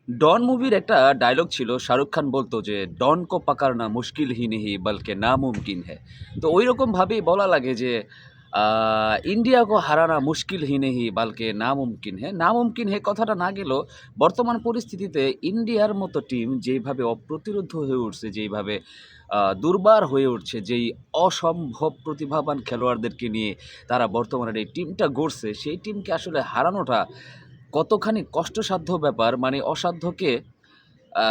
ডন মুভির একটা ডায়লগ ছিল, শাহরুখ খান বলতো যে, "ডন কো পাকড়না মুশকিল হি নেহি বলকে নামুমকিন হ্যায়।" তো ঐরকম ভাবেই বলা লাগে যে, আ ইন্ডিয়া কো হারানা মুশকিল হি নেহি বলকে নামুমকিন হ্যায়। নামুমকিন হ্যায় কথাটা না গেলেও বর্তমান পরিস্থিতিতে ইন্ডিয়ার মতো টিম যেইভাবে অপ্রতিরোধ্য হয়ে উঠছে, যেইভাবে দুর্বার হয়ে উঠছে, যেই অসম্ভব প্রতিভাবান খেলোয়াড়দেরকে নিয়ে তারা বর্তমানের এই টিমটা গড়ছে, সেই টিমকে আসলে হারানোটা কতখানি কষ্টসাধ্য ব্যাপার, মানে আ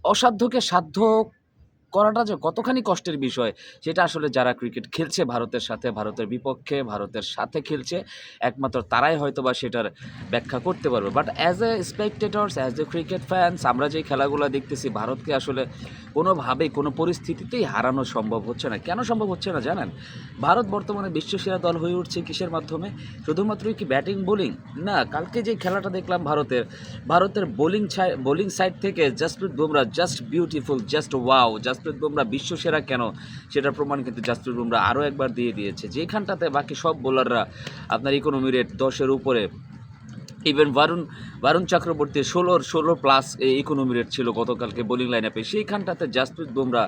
অসাধ্যকে সাধ্য করাটা যে কতখানি কষ্টের বিষয়, সেটা আসলে যারা ক্রিকেট খেলছে ভারতের সাথে, ভারতের বিপক্ষে, ভারতের সাথে খেলছে, একমাত্র তারাই হয়তোবা সেটার ব্যাখ্যা করতে পারবে। But as a spectators, as a cricket fans আমরা যেই খেলাগুলা দেখতেছি, ভারতকে আসলে কোনোভাবেই, কোনো পরিস্থিতিতেই হারানো সম্ভব হচ্ছে না। কেন সম্ভব হচ্ছে না জানেন? ভারত বর্তমানে বিশ্বসেরা দল হয়ে উঠছে কিসের মাধ্যমে? শুধুমাত্রই কি ব্যাটিং, বোলিং? না, কালকে যে খেলাটা দেখলাম ভারতের বোলিং সাইড থেকে Jasprit Bumrah just beautiful, just wow! Jasprit Bumrah বিশ্বসেরা কেন সেটার প্রমাণ কিন্তু জাসপ্রীত বুমরা আরও একবার দিয়ে দিয়েছে। যেখানটাতে বাকি সব বোলাররা আপনার ইকোনমি রেট ১০ এর উপরে, even Varun Chakraborty ১৬ plus economy rate ছিল গতকালকে বোলিং লাইন আপে। সেইখানটাতে জাসপ্রীত বুমরা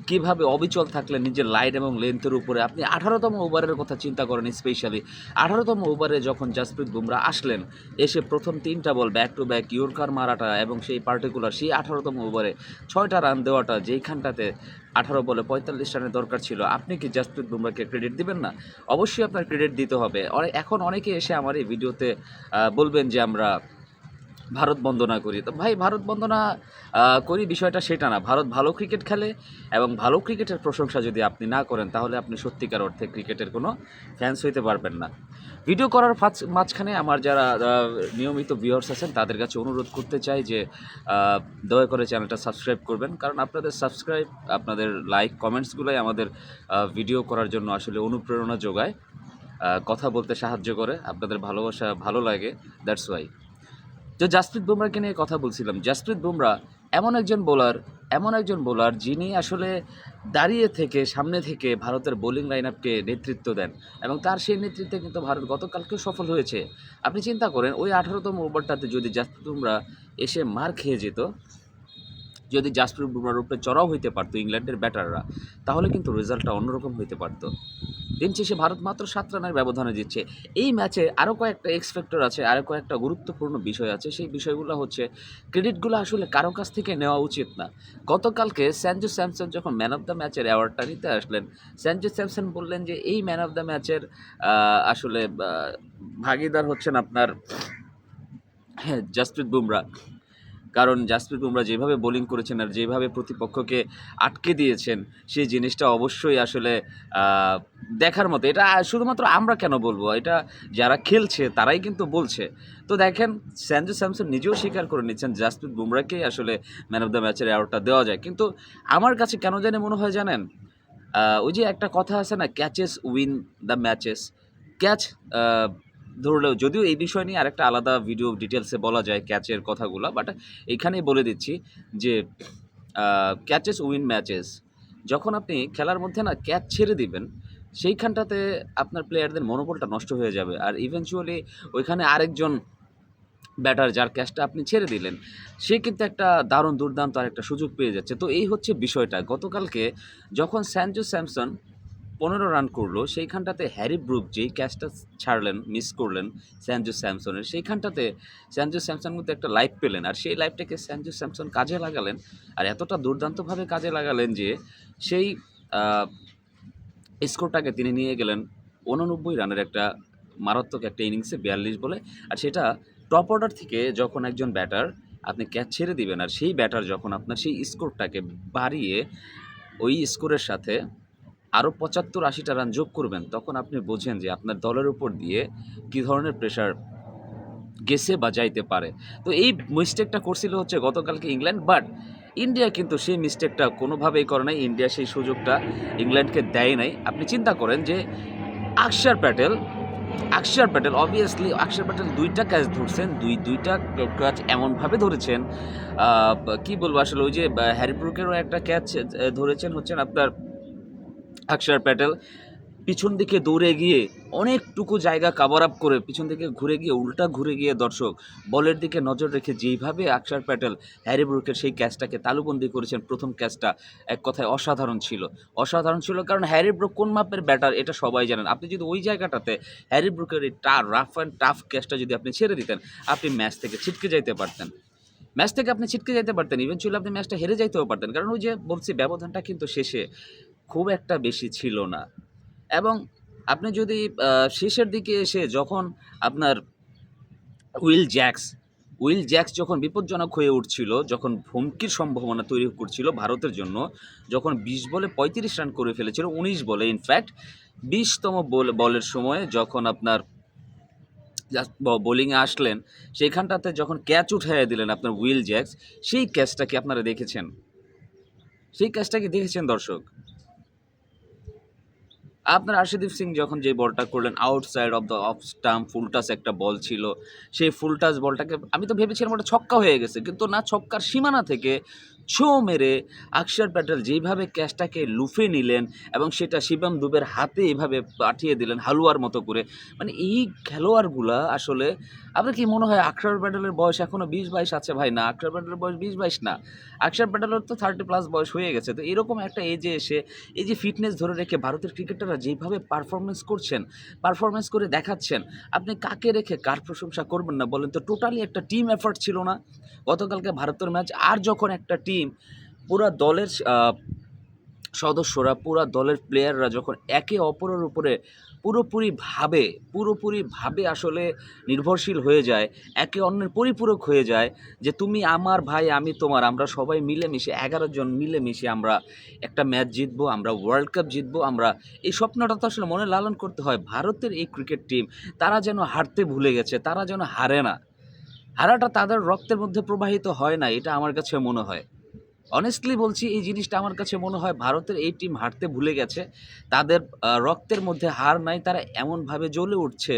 কীভাবে অবিচল থাকলেন নিজের লাইন এবং লেন্থের উপরে। আপনি ১৮তম ওভারের কথা চিন্তা করেন, স্পেশালি ১৮তম ওভারে যখন জাসপ্রীত বুমরা আসলেন, এসে প্রথম ৩টা ball back to back yorker মারাটা এবং সেই পার্টিকুলার সেই ১৮তম ওভারে ৬টা রান দেওয়াটা, যেইখানটাতে ১৮ বলে ৪৫ রানের দরকার ছিল, আপনি কি জাসপ্রীত বুমরাকে ক্রেডিট দিবেন না? অবশ্যই আপনার ক্রেডিট দিতে হবে। এখন অনেকে এসে আমার এই ভিডিওতে বলবেন যে আমরা ভারত বন্দনা করি। তো ভাই, ভারত বন্দনা করি বিষয়টা সেটা না। ভারত ভালো ক্রিকেট খেলে এবং ভালো ক্রিকেটের প্রশংসা যদি আপনি না করেন, তাহলে আপনি সত্যিকার অর্থে ক্রিকেটের কোনো ফ্যান্স হইতে পারবেন না। ভিডিও করার মাঝখানে আমার যারা নিয়মিত ভিউয়ার্স আছেন, তাদের কাছে অনুরোধ করতে চাই যে দয়া করে চ্যানেলটা সাবস্ক্রাইব করবেন। কারণ আপনাদের সাবস্ক্রাইব, আপনাদের লাইক, কমেন্টসগুলাই আমাদের ভিডিও করার জন্য আসলে অনুপ্রেরণা যোগায়, কথা বলতে সাহায্য করে। আপনাদের ভালোবাসা ভালো লাগে, দ্যাটস ওয়াই। তো জাসপ্রীত বুমরাকে নিয়ে কথা বলছিলাম। জাসপ্রীত বুমরা এমন একজন বোলার যিনি আসলে দাঁড়িয়ে থেকে, সামনে থেকে ভারতের বোলিং লাইনআপকে নেতৃত্ব দেন এবং তার সেই নেতৃত্বে কিন্তু ভারত গতকালকেও সফল হয়েছে। আপনি চিন্তা করেন, ওই ১৮তম ওভারটাতে যদি জাসপ্রীত বুমরা এসে মার খেয়ে যেত, যদি জাসপ্রীত বুমরার উপরে চড়াও হইতে পারতো ইংল্যান্ডের ব্যাটাররা, তাহলে কিন্তু রেজাল্টটা অন্যরকম হইতে পারত। দিন শেষে ভারত মাত্র ৭ রানের ব্যবধানে জিতছে। এই ম্যাচে আরও কয়েকটা এক্স ফ্যাক্টর আছে, আরও কয়েকটা গুরুত্বপূর্ণ বিষয় আছে। সেই বিষয়গুলো হচ্ছে, ক্রেডিটগুলো আসলে কারো কাছ থেকে নেওয়া উচিত না। গতকালকে সঞ্জু স্যামসন যখন ম্যান অফ দ্য ম্যাচের অ্যাওয়ার্ডটা নিতে আসলেন, সঞ্জু স্যামসন বললেন যে এই ম্যান অফ দ্য ম্যাচের আসলে ভাগিদার হচ্ছেন আপনার জাসপ্রীত বুমরা। কারণ জাসপ্রীত বুমরা যেভাবে বোলিং করেছেন আর যেভাবে প্রতিপক্ষকে আটকে দিয়েছেন, সেই জিনিসটা অবশ্যই আসলে দেখার মতো। এটা শুধুমাত্র আমরা কেন বলবো, এটা যারা খেলছে তারাই কিন্তু বলছে। তো দেখেন, সঞ্জু স্যামসন নিজেও স্বীকার করে নিচ্ছেন জাসপ্রীত বুমরাকেই আসলে ম্যান অফ দ্য ম্যাচের অ্যাওয়ার্ডটা দেওয়া যায়। কিন্তু আমার কাছে কেন জানি মনে হয় জানেন, ওই যে একটা কথা আছে না, catches win the matches. Catch ধরলেও, যদিও এই বিষয় নিয়ে আরেকটা আলাদা ভিডিও ডিটেলসে বলা যায় ক্যাচের কথাগুলো, বাট এইখানেই বলে দিচ্ছি যে ক্যাচেস উইন ম্যাচেস। যখন আপনি খেলার মধ্যে না ক্যাচ ছেড়ে দিবেন, সেইখানটাতে আপনার প্লেয়ারদের মনোবলটা নষ্ট হয়ে যাবে, আর ইভেনচুয়ালি ওইখানে আরেকজন ব্যাটার যার ক্যাচটা আপনি ছেড়ে দিলেন, সে কিন্তু একটা দারুণ দুর্দান্ত আরেকটা সুযোগ পেয়ে যাচ্ছে। তো এই হচ্ছে বিষয়টা। গতকালকে যখন সঞ্জু স্যামসন ১৫ রান করলো, সেইখানটাতে হ্যারি ব্রুক যেই ক্যাচটা ছাড়লেন, মিস করলেন সঞ্জু স্যামসনের, সেইখানটাতে সঞ্জু স্যামসন কিন্তু একটা লাইফ পেলেন, আর সেই লাইফটাকে সঞ্জু স্যামসন কাজে লাগালেন, আর এতটা দুর্দান্তভাবে কাজে লাগালেন যে সেই স্কোরটাকে তিনি নিয়ে গেলেন ৮৯ রানের একটা মারাত্মক একটা ইনিংসে ৪২ বলে। আর সেটা টপ অর্ডার থেকে যখন একজন ব্যাটার আপনি ক্যাচ ছেড়ে দিবেন, আর সেই ব্যাটার যখন আপনার সেই স্কোরটাকে বাড়িয়ে ওই স্কোরের সাথে আরও ৭৫-৮০টা রান যোগ করবেন, তখন আপনি বোঝেন যে আপনার দলের উপর দিয়ে কী ধরনের প্রেশার গেছে বা যাইতে পারে। তো এই মিস্টেকটা করছিল হচ্ছে গতকালকে ইংল্যান্ড, বাট ইন্ডিয়া কিন্তু সেই মিস্টেকটা কোনোভাবেই করে নাই। ইন্ডিয়া সেই সুযোগটা ইংল্যান্ডকে দেয় নাই। আপনি চিন্তা করেন যে আকসার প্যাটেল অবভিয়াসলি আকসার প্যাটেল ২টা ক্যাচ ধরছেন, দুইটা ক্যাচ এমনভাবে ধরেছেন, কি বলবো আসলে, ওই যে হ্যারি ব্রুকেরও একটা ক্যাচ ধরেছেন হচ্ছেন আপনার আকসার প্যাটেল। পিছন দিকে দৌড়ে গিয়ে অনেকটুকু জায়গা কাভার আপ করে পিছন দিকে ঘুরে গিয়ে উল্টা ঘুরে গিয়ে দর্শক বলের দিকে নজর রেখে যেইভাবে অক্ষর প্যাটেল হ্যারি ব্রুকের সেই ক্যাচটাকে তালুবন্দি করেছেন, প্রথম ক্যাচটা এক কথায় অসাধারণ ছিল। অসাধারণ ছিল কারণ হ্যারি ব্রুক কোন মাপের ব্যাটার এটা সবাই জানেন। আপনি যদি ওই জায়গাটাতে হ্যারি ব্রুকের এই রাফ অ্যান্ড টাফ ক্যাচটা যদি আপনি ছেড়ে দিতেন, আপনি ম্যাচ থেকে ছিটকে যাইতে পারতেন। ম্যাচ থেকে আপনি ছিটকে যাইতে পারতেন, ইভেনচুয়ালি আপনি ম্যাচটা হেরে যাইতেও পারতেন। কারণ ওই যে বলছি, ব্যবধানটা কিন্তু শেষে খুব একটা বেশি ছিল না। এবং আপনি যদি শেষের দিকে এসে যখন আপনার উইল জ্যাক্স যখন বিপজ্জনক হয়ে উঠছিল, যখন হুমকির সম্ভাবনা তৈরি করছিল ভারতের জন্য, যখন ২০ বলে ৩৫ রান করে ফেলেছিল, ১৯ বলে ইনফ্যাক্ট ২০তম বলের সময় যখন আপনার জাস্ট বোলিংয়ে আসলেন, সেইখানটাতে যখন ক্যাচ উঠাইয়া দিলেন আপনার উইল জ্যাক্স, সেই ক্যাচটা কি আপনারা দেখেছেন? সেই ক্যাচটা কি দেখেছেন দর্শক? আপনার আরশদীপ সিং যখন যে বলটা করলেন outside of the off stump, full toss একটা বল ছিল, সেই ফুল টাচ বলটাকে আমি তো ভেবেছিলাম ওটা ছক্কা হয়ে গেছে, কিন্তু না, ছক্কার সীমানা থেকে ছো মেরে অক্ষর প্যাটেল যেইভাবে ক্যাচটাকে লুফে নিলেন এবং সেটা শিবম দুবের হাতে এইভাবে পাঠিয়ে দিলেন হালুয়ার মতো করে। মানে এই খেলোয়াড়গুলা আসলে, আপনার কি মনে হয় অক্ষর প্যাটেলের বয়স এখনও ২০-২২ আছে? ভাই না, অক্ষর প্যাটেলের বয়স ২০-২২ না, অক্ষর প্যাটেলের তো 30+ বয়স হয়ে গেছে। তো এরকম একটা এজে এসে এই যে ফিটনেস ধরে রেখে ভারতের ক্রিকেটাররা যেইভাবে পারফরমেন্স করে দেখাচ্ছেন, আপনি কাকে রেখে কার প্রশংসা করবেন না বলেন তো? টোটালি একটা টিম এফর্ট ছিল না গতকালকে ভারতের ম্যাচ? আর যখন একটা টিম পুরা দলের সদস্যরা, পুরা দলের প্লেয়াররা যখন একে অপরের উপরে পুরোপুরিভাবে আসলে নির্ভরশীল হয়ে যায়, একে অন্যের পরিপূরক হয়ে যায়, যে তুমি আমার ভাই আমি তোমার, আমরা সবাই মিলেমিশে ১১ জন মিলেমিশে আমরা একটা ম্যাচ জিতবো, আমরা ওয়ার্ল্ড কাপ জিতবো, আমরা এই স্বপ্নটা তো আসলে মনে লালন করতে হয়। ভারতের এই ক্রিকেট টিম, তারা যেন হারতে ভুলে গেছে, তারা যেন হারে না, হারাটা তাদের রক্তের মধ্যে প্রবাহিত হয় না, এটা আমার কাছে মনে হয়। অনেস্টলি বলছি, এই জিনিসটা আমার কাছে মনে হয় ভারতের এই টিম হারতে ভুলে গেছে। তাদের রক্তের মধ্যে হার নাই। তারা এমনভাবে জ্বলে উঠছে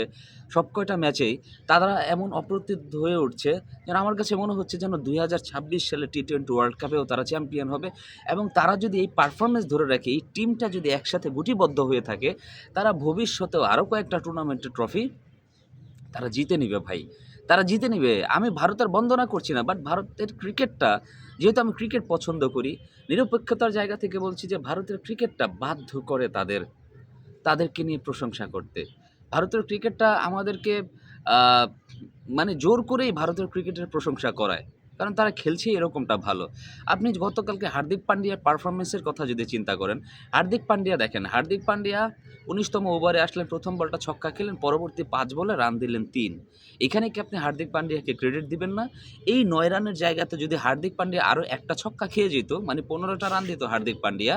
সবকয়টা ম্যাচেই। তারা এমন অপ্রতিরোধ্য হয়ে উঠছে যেন আমার কাছে মনে হচ্ছে যেন ২০২৬ সালে টি-20 ওয়ার্ল্ড কাপেও তারা চ্যাম্পিয়ন হবে। এবং তারা যদি এই পারফরম্যান্স ধরে রাখে, এই টিমটা যদি একসাথে গুটিবদ্ধ হয়ে থাকে, তারা ভবিষ্যতেও আরও কয়েকটা টুর্নামেন্টের ট্রফি তারা জিতে নিবে ভাই। তারা জিতে নিবে। আমি ভারতের বন্দনা করছি না, বাট ভারতের ক্রিকেটটা, যেহেতু আমি ক্রিকেট পছন্দ করি, নিরপেক্ষতার জায়গা থেকে বলছি যে ভারতের ক্রিকেটটা বাধ্য করে তাদেরকে নিয়ে প্রশংসা করতে। ভারতের ক্রিকেটটা আমাদেরকে আ মানে জোর করেই ভারতের ক্রিকেটের প্রশংসা করায়। কারণ তারা খেলছেই এরকমটা ভালো। আপনি গতকালকে হার্দিক পান্ডিয়ার পারফরম্যান্সের কথা যদি চিন্তা করেন, হার্দিক পান্ডিয়া দেখেন, হার্দিক পান্ডিয়া ১৯তম ওভারে আসলেন, প্রথম বলটা ছক্কা খেলেন, পরবর্তী ৫ বলে রান দিলেন ৩। এখানে কি আপনি হার্দিক পান্ডিয়াকে ক্রেডিট দিবেন না? এই ৯ রানের জায়গাতে যদি হার্দিক পান্ডিয়া আরও একটা ছক্কা খেয়ে যেত, মানে ১৫টা রান দিত হার্দিক পান্ডিয়া,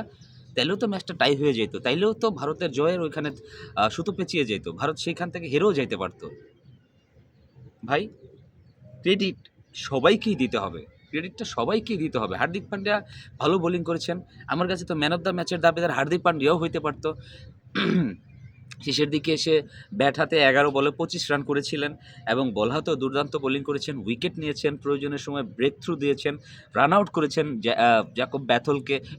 তাইলেও তো ম্যাচটা টাই হয়ে যেত। তাইলেও তো ভারতের জয়ের ওইখানে সুতো পেঁচিয়ে যেত। ভারত সেইখান থেকে হেরেও যাইতে পারত। ভাই, ক্রেডিট সবাইকেই দিতে হবে। ক্রেডিটটা সবাইকেই দিতে হবে। হার্দিক পান্ডিয়া ভালো বোলিং করেছেন। আমার কাছে তো ম্যান অফ দ্য ম্যাচের দাবিদার হার্দিক পান্ডিয়াও হইতে পারত। শেষের দিকে এসে ব্যাট হাতে ১১ বলে ২৫ রান করেছিলেন এবং বল হাতেও দুর্দান্ত বোলিং করেছেন, উইকেট নিয়েছেন, প্রয়োজনের সময় ব্রেক থ্রু দিয়েছেন, রান আউট করেছেন জ্যাকব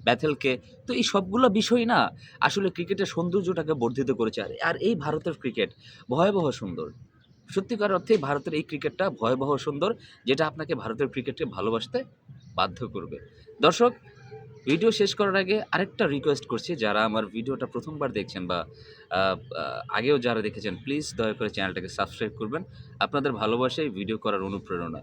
ব্যাথেলকে। তো এই সবগুলো বিষয় না আসলে ক্রিকেটের সৌন্দর্যটাকে বর্ধিত করেছে। আর এই ভারতের ক্রিকেট ভয়াবহ সুন্দর। সত্যিকার অর্থেই ভারতের এই ক্রিকেটটা ভয়াবহ সুন্দর, যেটা আপনাকে ভারতের ক্রিকেটকে ভালোবাসতে বাধ্য করবে। দর্শক, ভিডিও শেষ করার আগে আরেকটা রিকোয়েস্ট করছি, যারা আমার ভিডিওটা প্রথমবার দেখছেন বা আ আ আগেও যারা দেখেছেন, প্লিজ দয়া করে চ্যানেলটাকে সাবস্ক্রাইব করবেন। আপনাদের ভালোবাসাই ভিডিও করার অনুপ্রেরণা।